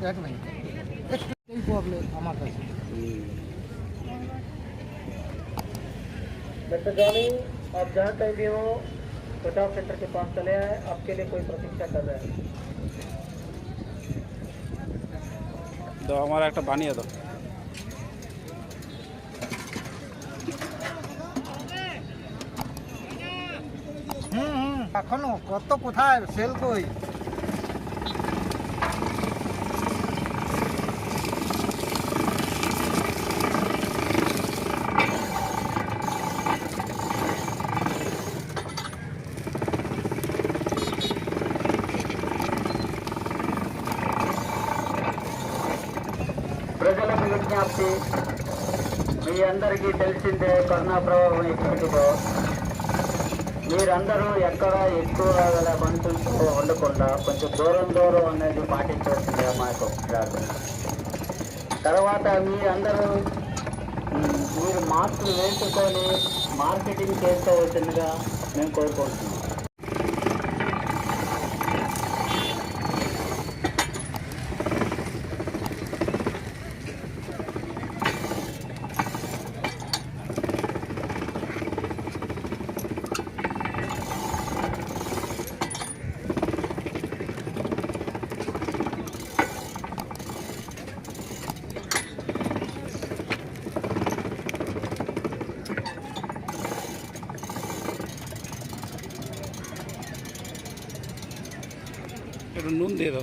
এক মিনিট এই প্রবলেম আমার কাছে। मिस्टर जॉनी, आप जहाँ कहीं भी हो बचाव सेंटर के पास चले आए, आपके लिए कोई प्रतीक्षा कर रहा है। तो हमारा एक बानिए दो। এখনো কত কোথায় সেল কই ప్రజలకు విజ్ఞప్తి, మీ అందరికీ తెలిసిందే కరోనా ప్రభావం ఎక్కడిదో. మీరందరూ ఎక్కడ ఎక్కువ గల మనుషులతో ఉండకుండా కొంచెం దూరం అనేది పాటించవలసిందే మాకు ప్రార్థన. తర్వాత మీరందరూ మీరు మాస్కులు వేసుకొని మార్కెటింగ్ చేసుకోవలసిందిగా మేము కోరుకుంటున్నాం. नून दे दो।